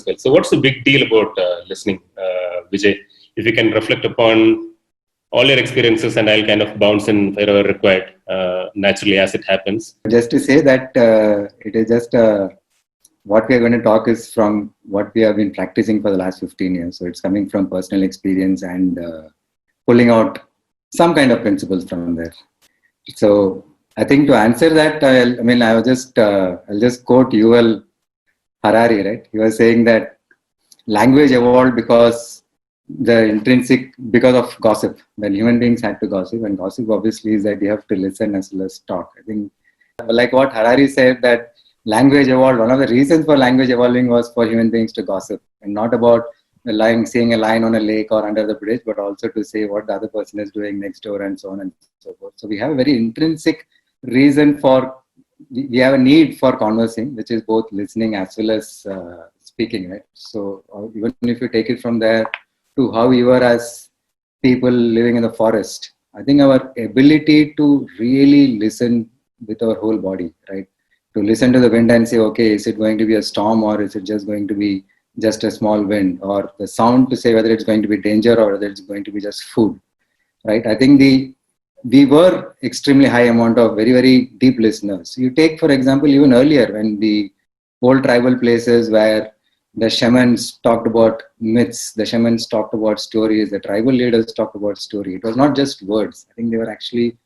well. So, what's the big deal about listening, Vijay? If you can reflect upon all your experiences, and I'll kind of bounce in wherever required, naturally as it happens. Just to say that it is just what we are going to talk is from what we have been practicing for the last 15 years. So it's coming from personal experience and pulling out some kind of principles from there. So I think to answer that, I'll just quote Yuval Harari, right? He was saying that language evolved because of gossip. When human beings had to gossip, and gossip obviously is that you have to listen as well as talk. I think, like what Harari said, that language evolved. One of the reasons for language evolving was for human beings to gossip, and not about seeing a line on a lake or under the bridge, but also to say what the other person is doing next door and so on and so forth. So we have a very intrinsic reason we have a need for conversing, which is both listening as well as speaking, right? So even if you take it from there to how we were as people living in the forest, I think our ability to really listen with our whole body, right? To listen to the wind and say, okay, is it going to be a storm or is it just going to be just a small wind, or the sound to say whether it's going to be danger or whether it's going to be just food, right? I think we were extremely high amount of very, very deep listeners. You take, for example, even earlier when the old tribal places where the shamans talked about myths, the shamans talked about stories, the tribal leaders talked about story. It was not just words. I think they were actually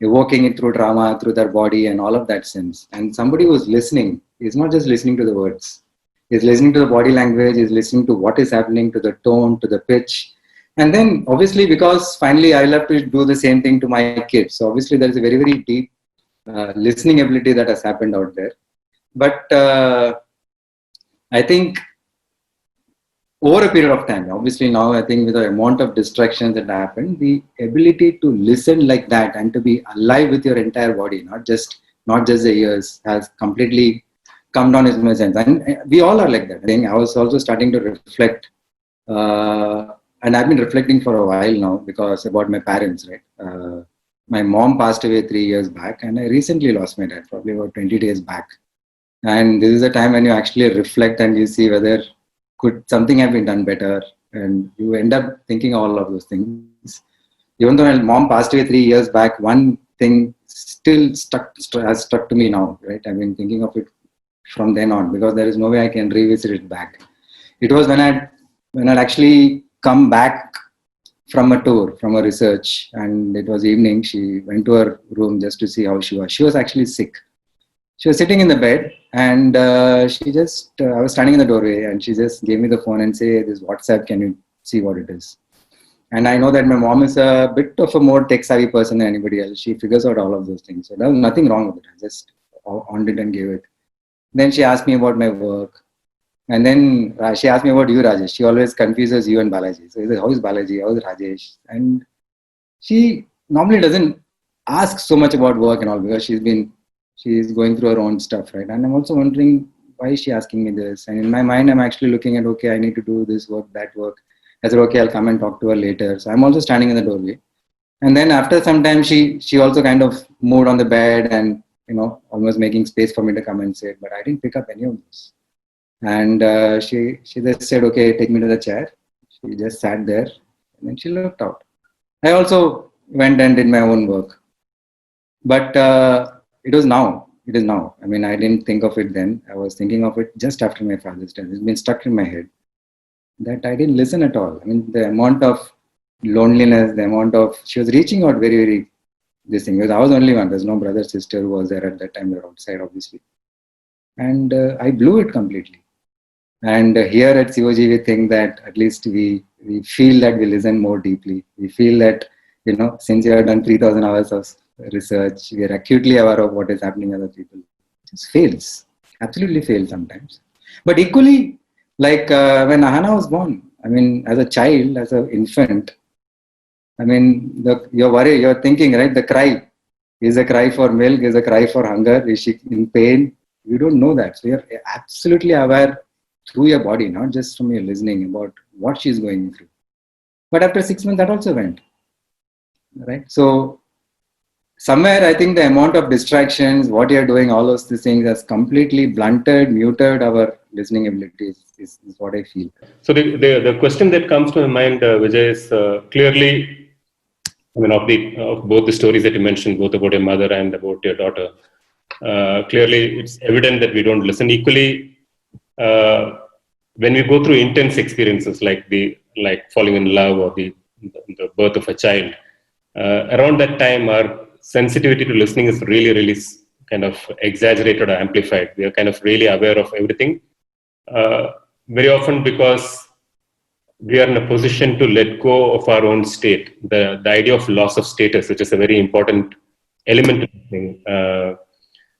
evoking it through drama, through their body and all of that sense. And somebody who's listening is not just listening to the words. He's listening to the body language, he's listening to what is happening, to the tone, to the pitch. And then obviously, because finally I love to do the same thing to my kids. So obviously there is a very, very deep listening ability that has happened out there. But I think over a period of time, obviously now I think with the amount of distractions that happen, the ability to listen like that and to be alive with your entire body, not just the ears, has completely come down in my sense. And we all are like that. I think I was also starting to reflect, and I've been reflecting for a while now because about my parents, right? My mom passed away 3 years back, and I recently lost my dad, probably about 20 days back. And this is a time when you actually reflect and you see whether could something have been done better, and you end up thinking all of those things. Even though my mom passed away 3 years back, one thing still has stuck to me now, right? I've been thinking of it from then on because there is no way I can revisit it back. It was when I'd actually come back from a tour, from a research, and it was evening. She went to her room just to see how she was. She was actually sick. She was sitting in the bed, and I was standing in the doorway, and she just gave me the phone and say, "This WhatsApp, can you see what it is?" And I know that my mom is a bit of a more tech savvy person than anybody else. She figures out all of those things. So there was nothing wrong with it. I just on it and gave it. Then she asked me about my work. And then she asked me about you, Rajesh. She always confuses you and Balaji. So he says, how is Balaji? How is Rajesh? And she normally doesn't ask so much about work and all because she's going through her own stuff, right? And I'm also wondering, why is she asking me this? And in my mind, I'm actually looking at, okay, I need to do this work, that work. I said, okay, I'll come and talk to her later. So I'm also standing in the doorway. And then after some time, she also kind of moved on the bed and, almost making space for me to come and sit. But I didn't pick up any of this. And she just said, okay, take me to the chair. She just sat there and then she looked out. I also went and did my own work. But it is now. I mean, I didn't think of it then. I was thinking of it just after my father's death. It's been stuck in my head that I didn't listen at all. I mean, the amount of loneliness, she was reaching out very, very, this thing. Because I was the only one. There's no brother, sister who was there at that time. They were outside, obviously. And I blew it completely. And here at COG, we think that at least we feel that we listen more deeply. We feel that, since we have done 3,000 hours of research, we are acutely aware of what is happening to other people. It just fails, absolutely fails sometimes. But equally, like when Ahana was born, I mean, as a child, as an infant, I mean, you're thinking, right? The cry is a cry for milk, is a cry for hunger, is she in pain? You don't know that. So you're absolutely aware through your body, not just from your listening about what she's going through. But after 6 months, that also went. Right? So somewhere I think the amount of distractions, what you're doing, all those things has completely blunted, muted our listening abilities, is what I feel. So the question that comes to my mind, Vijay, is clearly, I mean, of both the stories that you mentioned, both about your mother and about your daughter, clearly it's evident that we don't listen equally. When we go through intense experiences like falling in love or the birth of a child, around that time our sensitivity to listening is really kind of exaggerated or amplified. We are kind of really aware of everything, uh, very often because we are in a position to let go of our own state. The idea of loss of status, which is a very important element of listening.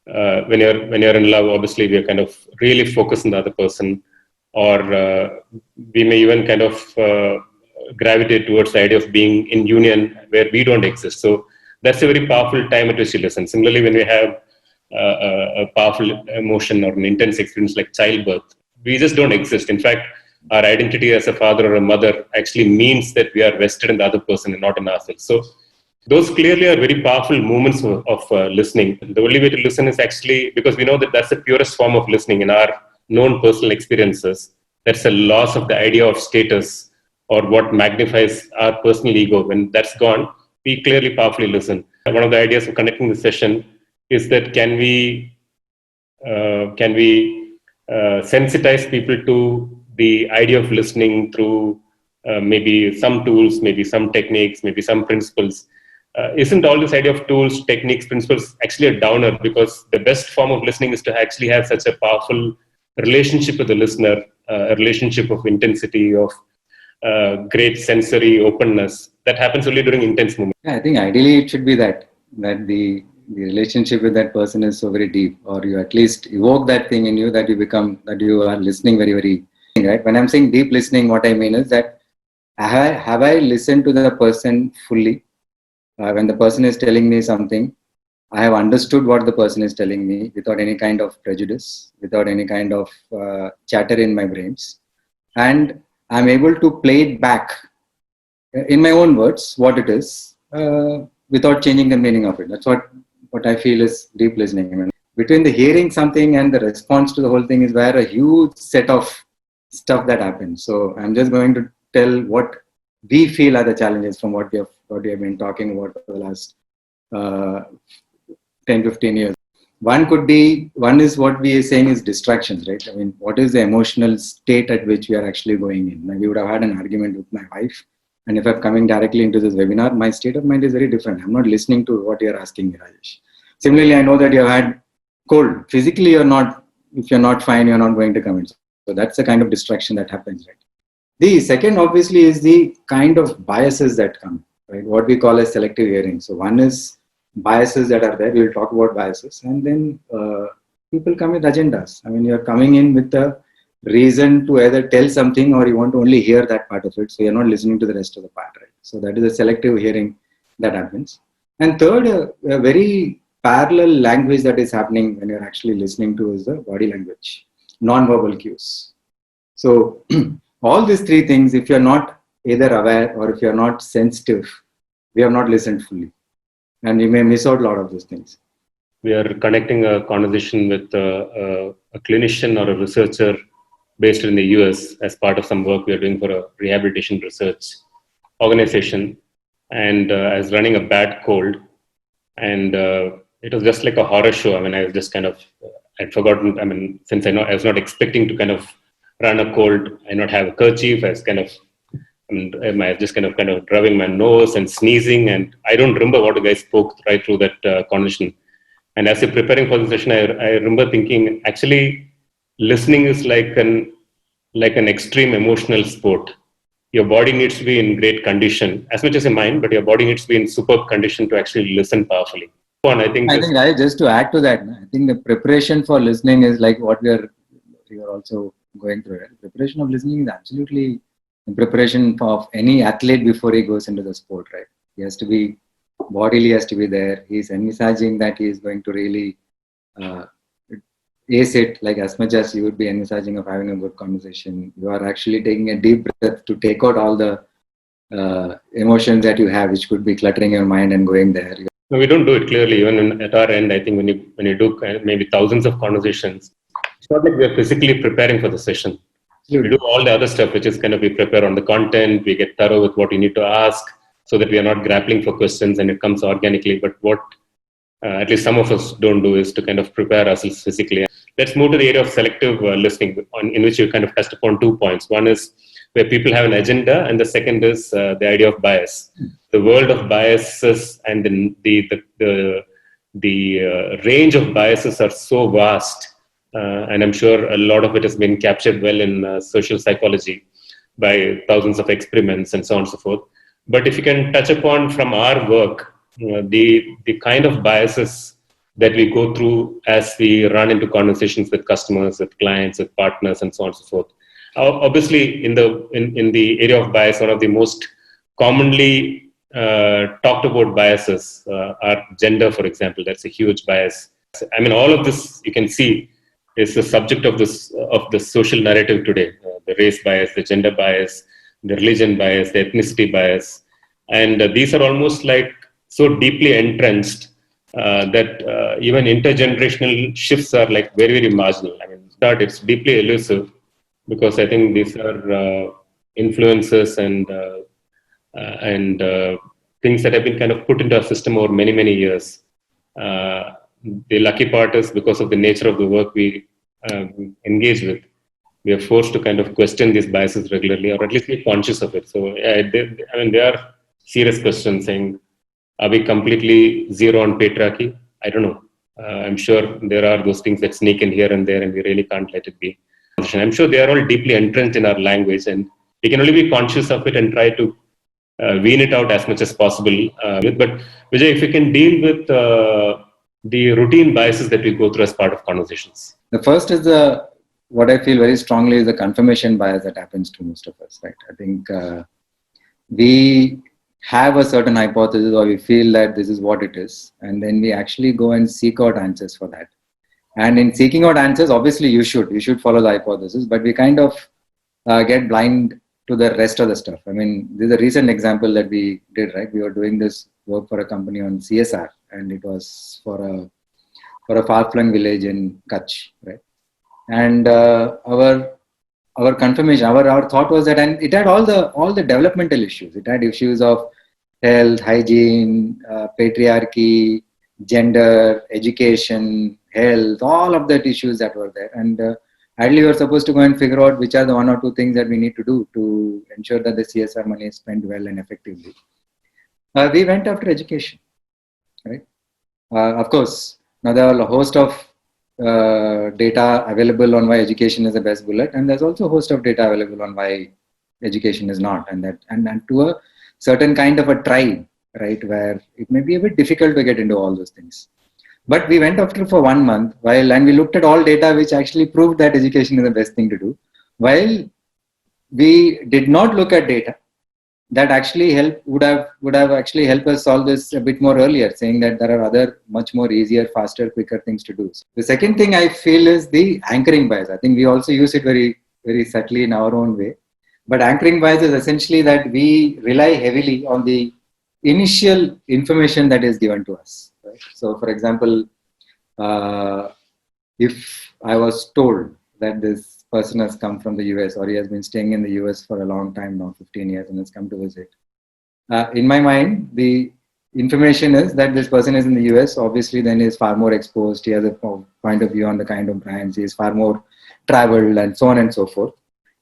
When you're in love, obviously we are kind of really focused on the other person, or we may even kind of gravitate towards the idea of being in union where we don't exist. So that's a very powerful time at which you listen. Similarly, when we have a powerful emotion or an intense experience like childbirth, we just don't exist. In fact, our identity as a father or a mother actually means that we are vested in the other person and not in ourselves. So those clearly are very powerful moments of listening. The only way to listen is actually because we know that that's the purest form of listening in our known personal experiences. That's a loss of the idea of status or what magnifies our personal ego. When that's gone, we clearly powerfully listen. One of the ideas of conducting the session is that can we sensitize people to the idea of listening through maybe some tools, maybe some techniques, maybe some principles. Isn't all this idea of tools, techniques, principles actually a downer? Because the best form of listening is to actually have such a powerful relationship with the listener, a relationship of intensity, of great sensory openness. That happens only during intense moments. Yeah, I think ideally it should be that the relationship with that person is so very deep, or you at least evoke that thing in you that you are listening very right. When I'm saying deep listening, what I mean is that have I listened to the person fully? When the person is telling me something, I have understood what the person is telling me without any kind of prejudice, without any kind of chatter in my brains, and I'm able to play it back in my own words what it is, without changing the meaning of it. That's what I feel is deep listening. I mean, between the hearing something and the response to the whole thing is where a huge set of stuff that happens. So I'm just going to tell what we feel are the challenges from what we have been talking about for the last uh, 10-15 years. One is what we are saying is distractions, right? I mean, what is the emotional state at which we are actually going in? Like, we would have had an argument with my wife, and if I'm coming directly into this webinar, my state of mind is very different. I'm not listening to what you're asking me, Rajesh. Similarly, I know that you've had cold. Physically, if you're not fine, you're not going to come in. So that's the kind of distraction that happens, right? The second, obviously, is the kind of biases that come, right? What we call as selective hearing. So one is biases that are there. We'll talk about biases. And then people come with agendas. I mean, you're coming in with a reason to either tell something or you want to only hear that part of it. So you're not listening to the rest of the part, right? So that is a selective hearing that happens. And third, a very parallel language that is happening when you're actually listening to is the body language, non-verbal cues. So all these three things, if you're not either aware or if you're not sensitive, we have not listened fully. And you may miss out a lot of those things. We are connecting a conversation with a clinician or a researcher based in the US as part of some work we are doing for a rehabilitation research organization. And I was running a bad cold, and it was just like a horror show. I mean, I was just kind of, I'd forgotten. I mean, since I was not expecting to kind of run a cold, I not have a kerchief. I was kind of, I just kind of rubbing my nose and sneezing, and I don't remember what the guy spoke right through that conversation. And as you're preparing for the session, I remember thinking, actually, listening is like an extreme emotional sport. Your body needs to be in great condition, as much as your mind, but your body needs to be in superb condition to actually listen powerfully. And I think Right, just to add to that, I think the preparation for listening is like what you're also going through. Right? Preparation of listening is absolutely the preparation of any athlete before he goes into the sport, right? He has to be bodily, has to be there. He's envisaging that he is going to really ace it, like as much as you would be envisaging of having a good conversation. You are actually taking a deep breath to take out all the emotions that you have, which could be cluttering your mind and going there. No, we don't do it clearly. Even at our end, I think when you do maybe thousands of conversations, it's not like we're physically preparing for the session. We do all the other stuff, which is kind of we prepare on the content, we get thorough with what we need to ask, so that we are not grappling for questions and it comes organically. But what at least some of us don't do is to kind of prepare ourselves physically. Let's move to the area of selective listening, in which you kind of touched upon 2 points. One is where people have an agenda, and the second is the idea of bias. The world of biases and the range of biases are so vast, and I'm sure a lot of it has been captured well in social psychology by thousands of experiments and so on and so forth. But if you can touch upon from our work, the kind of biases that we go through as we run into conversations with customers, with clients, with partners, and so on and so forth. Obviously, in the area of bias, one of the most commonly talked about biases are gender, for example. That's a huge bias. I mean, all of this you can see is the subject of the social narrative today. The race bias, the gender bias, the religion bias, the ethnicity bias, and these are almost like so deeply entrenched that even intergenerational shifts are like very, very marginal. I mean, it's deeply elusive because I think these are influences and things that have been kind of put into our system over many, many years. The lucky part is because of the nature of the work we engage with, we are forced to kind of question these biases regularly, or at least be conscious of it. So, there are serious questions saying, are we completely zero on patriarchy? I don't know. I'm sure there are those things that sneak in here and there, and we really can't let it be. I'm sure they are all deeply entrenched in our language, and we can only be conscious of it and try to wean it out as much as possible. But Vijay, if we can deal with the routine biases that we go through as part of conversations. The first is what I feel very strongly is the confirmation bias that happens to most of us, right? I think we have a certain hypothesis, or we feel that this is what it is, and then we actually go and seek out answers for that. And in seeking out answers, obviously you should follow the hypothesis, but we kind of get blind to the rest of the stuff. I mean, this is a recent example that we did, right? We were doing this work for a company on CSR, and it was for a far-flung village in Kutch, right? And our confirmation, our thought was that, and it had all the developmental issues. It had issues of health, hygiene, patriarchy, gender, education, health, all of that issues that were there. And ideally, we were supposed to go and figure out which are the one or two things that we need to do to ensure that the CSR money is spent well and effectively. We went after education, right? Of course, now there are a host of data available on why education is the best bullet, and there's also a host of data available on why education is not, and to a certain kind of a tribe, right, where it may be a bit difficult to get into all those things. But we went after for 1 month and we looked at all data which actually proved that education is the best thing to do, while we did not look at data that actually would have actually helped us solve this a bit more earlier, saying that there are other much more easier, faster, quicker things to do. So the second thing I feel is the anchoring bias. I think we also use it very, very subtly in our own way. But anchoring bias is essentially that we rely heavily on the initial information that is given to us. Right? So, for example, if I was told that this person has come from the US, or he has been staying in the US for a long time now, 15 years, and has come to visit, in my mind, the information is that this person is in the US, obviously then he is far more exposed, he has a point of view on the kind of brands, he is far more traveled, and so on and so forth.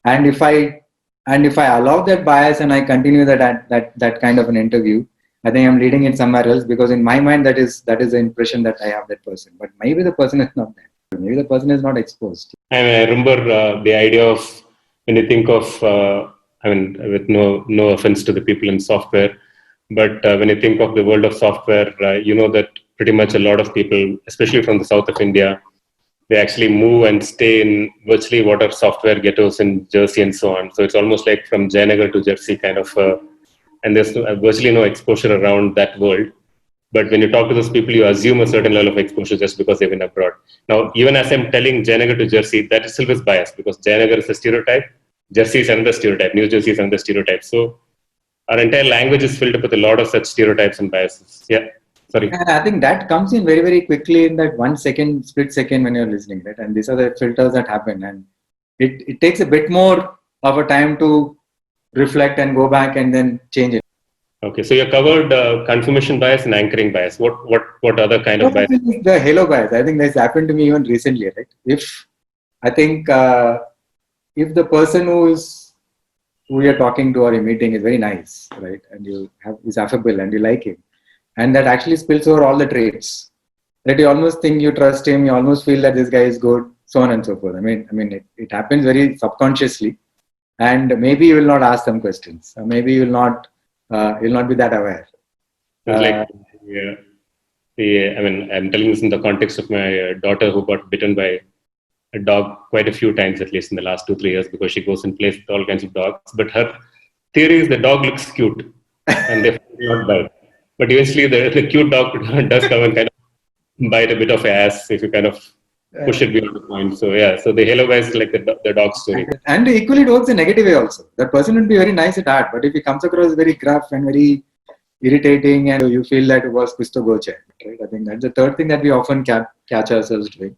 And if I allow that bias and I continue that kind of an interview, I think I'm leading it somewhere else, because in my mind that is the impression that I have that person. But maybe the person is not there. Maybe the person is not exposed. I remember the idea of when you think of, with no offense to the people in software, but when you think of the world of software, you know that pretty much a lot of people, especially from the south of India, they actually move and stay in virtually what are software ghettos in Jersey and so on. So it's almost like from Jayanagar to Jersey kind of, and there's virtually no exposure around that world. But when you talk to those people, you assume a certain level of exposure just because they've been abroad. Now, even as I'm telling Jayanagar to Jersey, that itself is biased, because Jayanagar is a stereotype, Jersey is another stereotype, New Jersey is another stereotype. So our entire language is filled up with a lot of such stereotypes and biases. Yeah. Sorry. And I think that comes in very, very quickly in that 1 second, split second when you're listening, right? And these are the filters that happen. And it takes a bit more of a time to reflect and go back and then change it. Okay, so you covered confirmation bias and anchoring bias. What other kind of bias? The halo bias, I think this happened to me even recently, right? If the person who you're talking to or you're meeting is very nice, right, and is affable and you like him, and that actually spills over all the traits, that you almost think you trust him, you almost feel that this guy is good, so on and so forth. I mean, it happens very subconsciously, and maybe you will not ask some questions, or maybe you'll not be that aware. It's like, yeah, I mean, I'm telling this in the context of my daughter who got bitten by a dog quite a few times, at least in the last 2-3 years, because she goes and plays with all kinds of dogs. But her theory is the dog looks cute and they not bite. But eventually the cute dog does come and kind of bite a bit of ass if you kind of push it beyond the point. So yeah, so the halo bias is like the dog story. And equally it works in negative way also. That person would be very nice at art, but if he comes across very gruff and very irritating and you feel that it was Kusto Goche, right? I think that's the third thing that we often catch ourselves doing.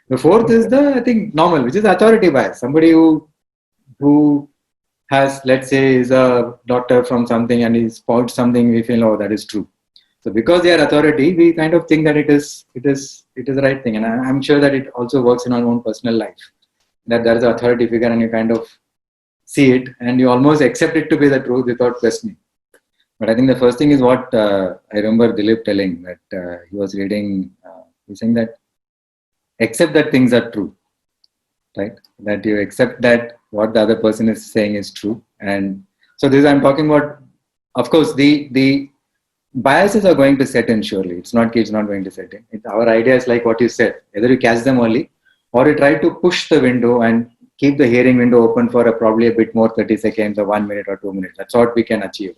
The fourth is I think normal, which is authority bias. Somebody who has, let's say, is a doctor from something and he spouts something, we feel, oh, that is true. So because they are authority, we kind of think that it is the right thing. And I'm sure that it also works in our own personal life. That there is an authority figure and you kind of see it and you almost accept it to be the truth without questioning. But I think the first thing is what I remember Dilip telling, that he was reading, he's saying that accept that things are true, right? That you accept that what the other person is saying is true. And so this I'm talking about, of course, the biases are going to set in surely. It's not going to set in. Our idea is like what you said, either you catch them early or you try to push the window and keep the hearing window open for probably a bit more, 30 seconds or 1 minute or 2 minutes. That's what we can achieve.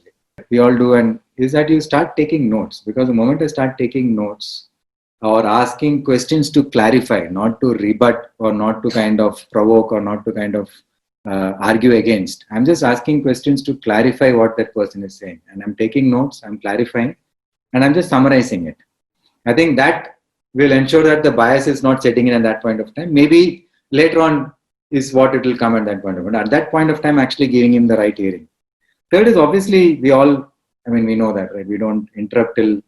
We all do, and is that you start taking notes, because the moment I start taking notes or asking questions to clarify, not to rebut or not to kind of provoke or not to kind of argue against. I'm just asking questions to clarify what that person is saying. And I'm taking notes, I'm clarifying, and I'm just summarizing it. I think that will ensure that the bias is not setting in at that point of time. Maybe later on is what it will come at that point of time. At that point of time, actually giving him the right hearing. Third is obviously we know that, right? We don't interrupt till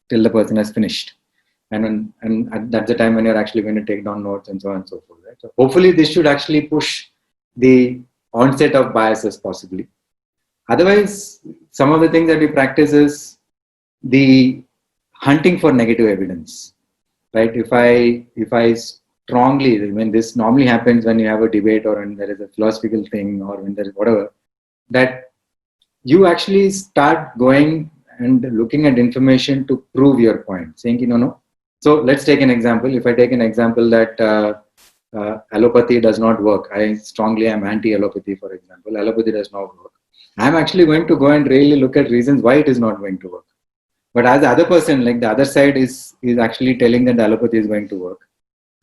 the person has finished. And that's the time when you're actually going to take down notes and so on and so forth. Right? So hopefully this should actually push the onset of biases possibly. Otherwise, some of the things that we practice is the hunting for negative evidence, right? If I strongly, when this normally happens when you have a debate or when there is a philosophical thing or when there is whatever, that you actually start going and looking at information to prove your point, saying, no. So let's take an example. If I take an example that allopathy does not work, I strongly am anti-allopathy, for example. Allopathy does not work. I'm actually going to go and really look at reasons why it is not going to work. But as the other person, like the other side is actually telling that the allopathy is going to work,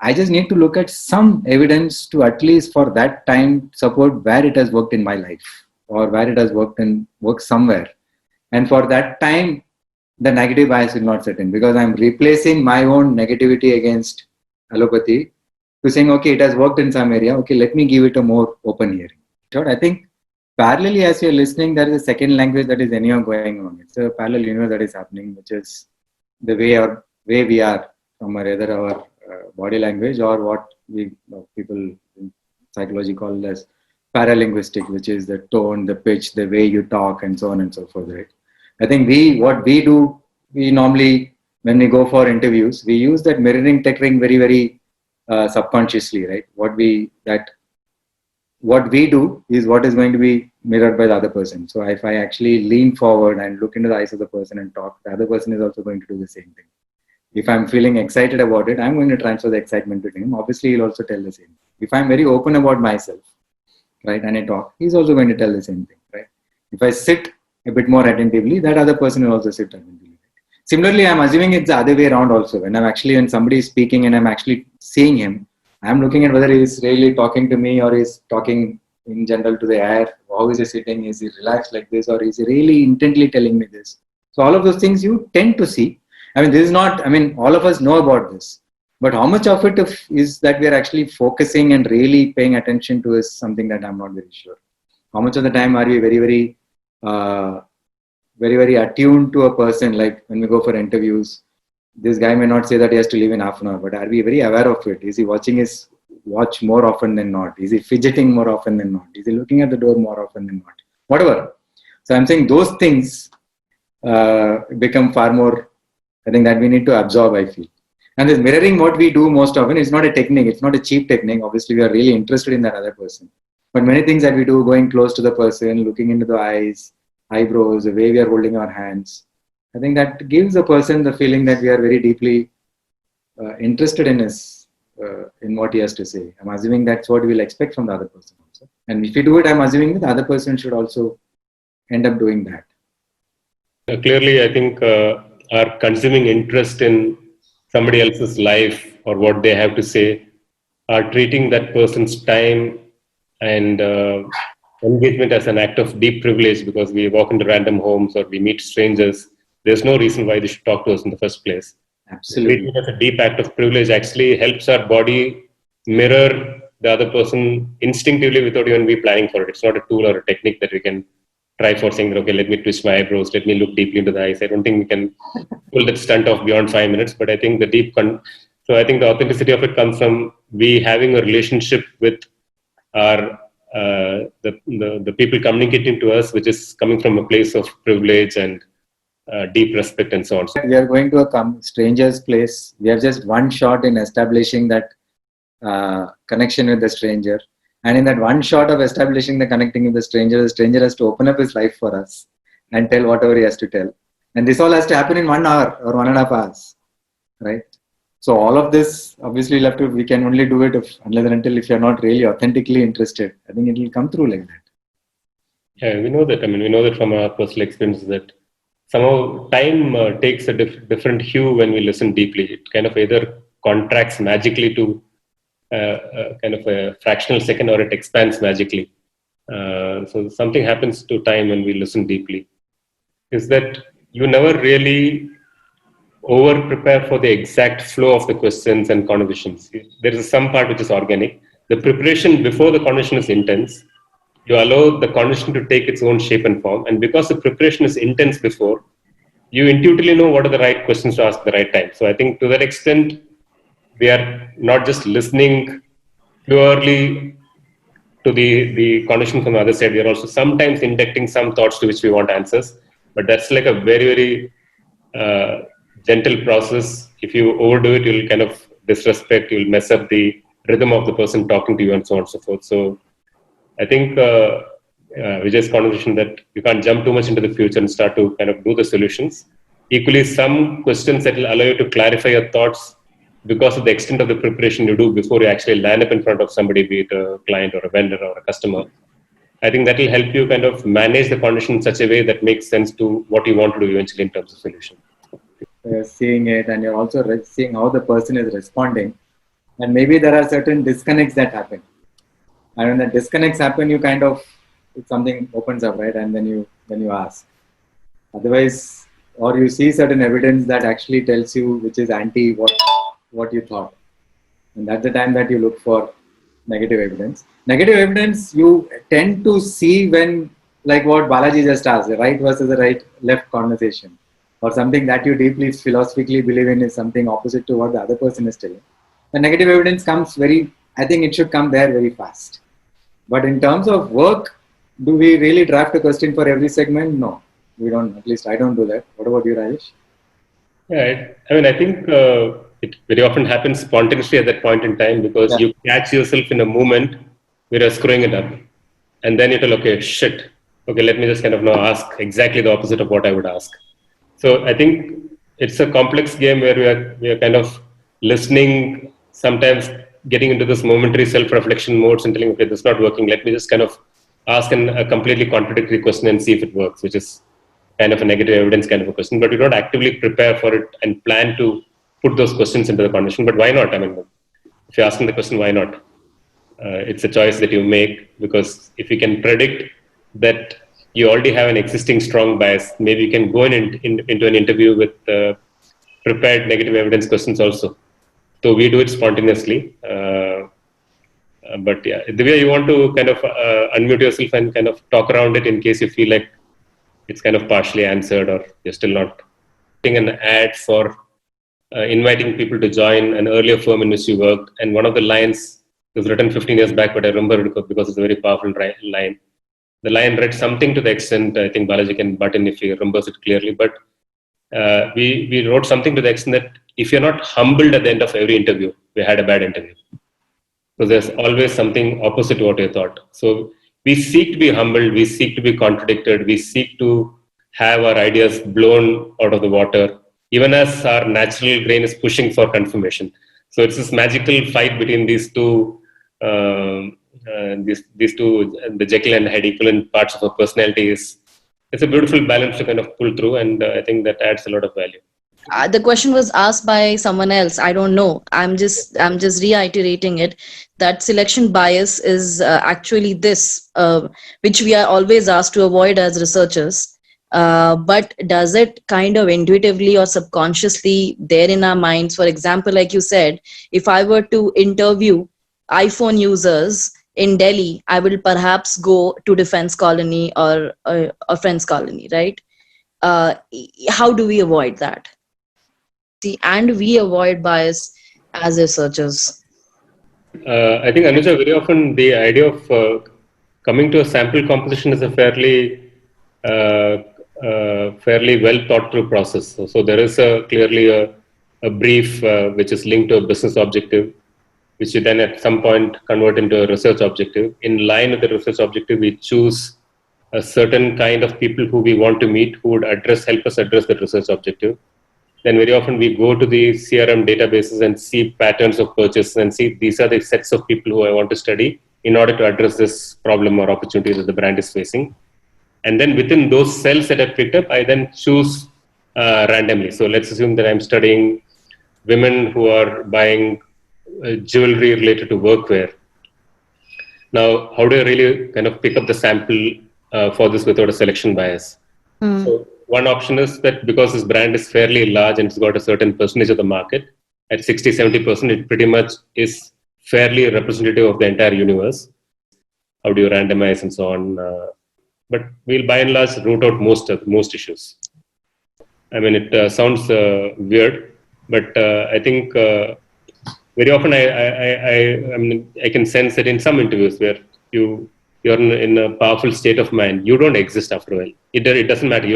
I just need to look at some evidence to at least for that time support where it has worked in my life or where it has worked somewhere. And for that time, the negative bias will not set in, because I'm replacing my own negativity against allopathy to saying, okay, it has worked in some area. Okay, let me give it a more open hearing. Sure. I think parallelly as you're listening, there is a second language that is anyhow going on. It's a parallel universe that is happening, which is the way we are from either our body language or what people in psychology call as paralinguistic, which is the tone, the pitch, the way you talk, and so on and so forth. Right? I think we normally, when we go for interviews, we use that mirroring technique very, very subconsciously, right? What we do is what is going to be mirrored by the other person. So if I actually lean forward and look into the eyes of the person and talk, the other person is also going to do the same thing. If I'm feeling excited about it, I'm going to transfer the excitement to him. Obviously, he'll also tell the same. If I'm very open about myself, right, and I talk, he's also going to tell the same thing, right? If I sit a bit more attentively, that other person will also sit attentively. Similarly, I'm assuming it's the other way around also. When somebody is speaking and I'm actually seeing him, I'm looking at whether he's really talking to me or he's talking in general to the air. How is he sitting? Is he relaxed like this, or is he really intently telling me this? So all of those things you tend to see. I mean, this is not, I mean, all of us know about this, but how much of it is that we are actually focusing and really paying attention to is something that I'm not very sure. How much of the time are we very attuned to a person? Like when we go for interviews, this guy may not say that he has to leave in half an hour, but are we very aware of it? Is he watching his watch more often than not? Is he fidgeting more often than not? Is he looking at the door more often than not? Whatever. So I'm saying those things become far more, I think, that we need to absorb, I feel. And this mirroring, what we do most often, is not a technique. It's not a cheap technique. Obviously, we are really interested in that other person. But many things that we do, going close to the person, looking into the eyes, eyebrows, the way we are holding our hands, I think that gives the person the feeling that we are very deeply interested in his, in what he has to say. I'm assuming that's what we'll expect from the other person also. And if we do it, I'm assuming that the other person should also end up doing that. Clearly, I think our consuming interest in somebody else's life or what they have to say are treating that person's time and engagement as an act of deep privilege, because we walk into random homes or we meet strangers. There's no reason why they should talk to us in the first place. Absolutely. Treating it as a deep act of privilege actually helps our body mirror the other person instinctively without even we planning for it. It's not a tool or a technique that we can try for saying, okay, let me twist my eyebrows, let me look deeply into the eyes. I don't think we can pull that stunt off beyond 5 minutes, but I think so I think the authenticity of it comes from we having a relationship with our the people communicating to us, which is coming from a place of privilege and deep respect and so on. We are going to a stranger's place. We have just one shot in establishing that connection with the stranger. And in that one shot of establishing the connecting with the stranger has to open up his life for us and tell whatever he has to tell. And this all has to happen in 1 hour or 1.5 hours, right? So all of this, obviously, we can only do it unless and until if you're not really authentically interested. I think it will come through like that. Yeah, we know that. I mean, we know that from our personal experiences that somehow time takes a different hue when we listen deeply. It kind of either contracts magically to kind of a fractional second, or it expands magically. So something happens to time when we listen deeply. Is that you never really over prepare for the exact flow of the questions and conversations. There is some part which is organic. The preparation before the conversation is intense. You allow the conversation to take its own shape and form. And because the preparation is intense before, you intuitively know what are the right questions to ask at the right time. So I think to that extent, we are not just listening purely to the conversation from the other side. We are also sometimes injecting some thoughts to which we want answers. But that's like a very, very gentle process. If you overdo it, you'll kind of disrespect, you'll mess up the rhythm of the person talking to you and so on and so forth. So I think Vijay's conversation that you can't jump too much into the future and start to kind of do the solutions. Equally, some questions that will allow you to clarify your thoughts because of the extent of the preparation you do before you actually land up in front of somebody, be it a client or a vendor or a customer. I think that will help you kind of manage the conversation in such a way that makes sense to what you want to do eventually in terms of solution. Seeing it, and you're also seeing how the person is responding, and maybe there are certain disconnects that happen, and when the disconnects happen, you kind of, something opens up, right? And then you ask. Otherwise, or you see certain evidence that actually tells you which is anti what you thought, and that's the time that you look for negative evidence. Negative evidence you tend to see when, like what Balaji just asked, the right versus the right left conversation, or something that you deeply philosophically believe in is something opposite to what the other person is telling. The negative evidence comes I think it should come there very fast. But in terms of work, do we really draft a question for every segment? No, we don't. At least I don't do that. What about you, Rajesh? Yeah, I mean, I think it very often happens spontaneously at that point in time, because you catch yourself in a moment where you're screwing it up. And then you tell, okay, shit. Okay, let me just kind of now ask exactly the opposite of what I would ask. So I think it's a complex game where we are kind of listening, sometimes getting into this momentary self-reflection modes and telling, okay, this is not working. Let me just kind of ask a completely contradictory question and see if it works, which is kind of a negative evidence kind of a question. But we don't actively prepare for it and plan to put those questions into the conversation. But why not? I mean, if you're asking the question, why not? It's a choice that you make, because if you can predict that you already have an existing strong bias, maybe you can go into an interview with prepared negative evidence questions also. So we do it spontaneously. But yeah, Divya, you want to kind of unmute yourself and kind of talk around it in case you feel like it's kind of partially answered or you're still not. An ad for inviting people to join an earlier firm in which you worked, and one of the lines was written 15 years back, but I remember it because it's a very powerful line. The line read something to the extent, I think Balaji can butt in if he remembers it clearly, but we wrote something to the extent that if you're not humbled at the end of every interview, we had a bad interview. So there's always something opposite to what you thought. So we seek to be humbled, we seek to be contradicted, we seek to have our ideas blown out of the water, even as our natural brain is pushing for confirmation. So it's this magical fight between these two, the Jekyll and Hyde equivalent parts of our personality. It's a beautiful balance to kind of pull through, and I think that adds a lot of value. The question was asked by someone else. I don't know. I'm just reiterating it. That selection bias is actually this, which we are always asked to avoid as researchers. But does it kind of intuitively or subconsciously there in our minds? For example, like you said, if I were to interview iPhone users in Delhi, I will perhaps go to Defense Colony or Friends Colony, right? How do we avoid that? And we avoid bias as researchers. I think, Anuja, very often the idea of coming to a sample composition is a fairly well thought through process. So there is clearly a brief which is linked to a business objective, which you then at some point convert into a research objective. In line with the research objective, we choose a certain kind of people who we want to meet, who would help us address the research objective. Then very often we go to the CRM databases and see patterns of purchase and see these are the sets of people who I want to study in order to address this problem or opportunity that the brand is facing. And then within those cells that I've picked up, I then choose randomly. So let's assume that I'm studying women who are buying jewelry related to workwear. Now, how do I really kind of pick up the sample for this without a selection bias? So one option is that because this brand is fairly large and it's got a certain percentage of the market, at 60-70%, it pretty much is fairly representative of the entire universe. How do you randomize and so on? But we'll by and large root out most issues. I mean, it sounds weird, but I think very often I can sense that in some interviews where you're in a powerful state of mind, you don't exist after a while. It doesn't matter.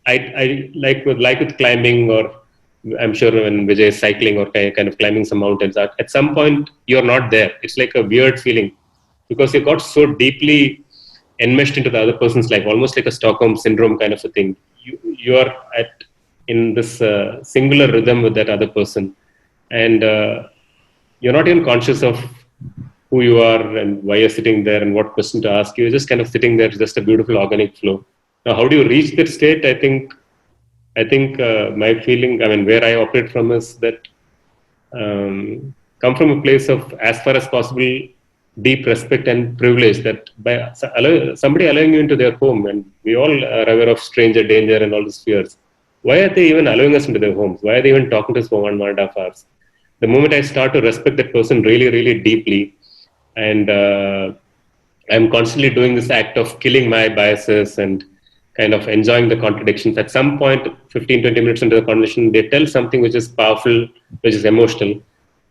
I like with climbing, or I'm sure when Vijay is cycling or kind of climbing some mountains, at some point you're not there. It's like a weird feeling because you got so deeply enmeshed into the other person's life, almost like a Stockholm syndrome kind of a thing. You are in this singular rhythm with that other person, and you're not even conscious of who you are and why you're sitting there and what question to ask. You're just kind of sitting there, just a beautiful organic flow. Now, how do you reach that state? I think my feeling, I mean, where I operate from is that come from a place of, as far as possible, deep respect and privilege, that by somebody allowing you into their home, and we all are aware of stranger danger and all these fears. Why are they even allowing us into their homes? Why are they even talking to us for 1.5 hours? The moment I start to respect that person really, really deeply, and I'm constantly doing this act of killing my biases and kind of enjoying the contradictions. At some point, 15-20 minutes into the conversation, they tell something which is powerful, which is emotional.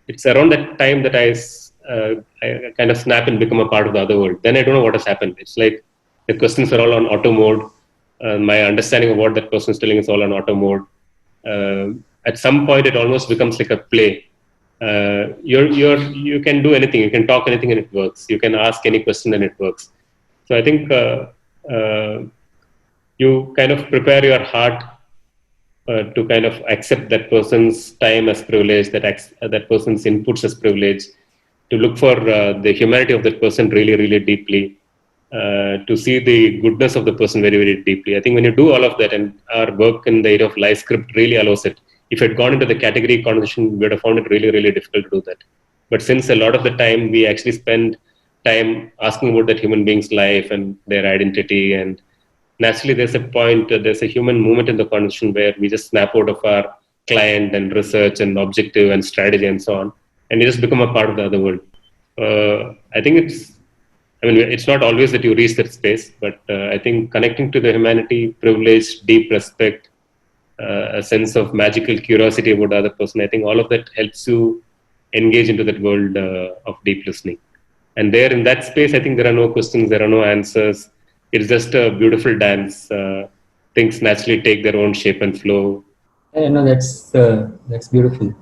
It's around that time that I kind of snap and become a part of the other world. Then I don't know what has happened. It's like the questions are all on auto mode. My understanding of what that person is telling is all on auto mode. At some point, it almost becomes like a play. You can do anything. You can talk anything and it works. You can ask any question and it works. So I think you kind of prepare your heart to kind of accept that person's time as privilege, that person's inputs as privilege, to look for the humanity of that person really, really deeply, to see the goodness of the person very, very deeply. I think when you do all of that, and our work in the area of life script really allows it. If it had gone into the category conversation, we would have found it really, really difficult to do that. But since a lot of the time we actually spend time asking about that human being's life and their identity, and naturally there's a point, there's a human moment in the conversation where we just snap out of our client and research and objective and strategy and so on, and you just become a part of the other world. I think it's not always that you reach that space, but I think connecting to the humanity, privilege, deep respect, a sense of magical curiosity about the other person, I think all of that helps you engage into that world of deep listening. And there in that space, I think there are no questions, there are no answers. It's just a beautiful dance. Things naturally take their own shape and flow. No, that's beautiful.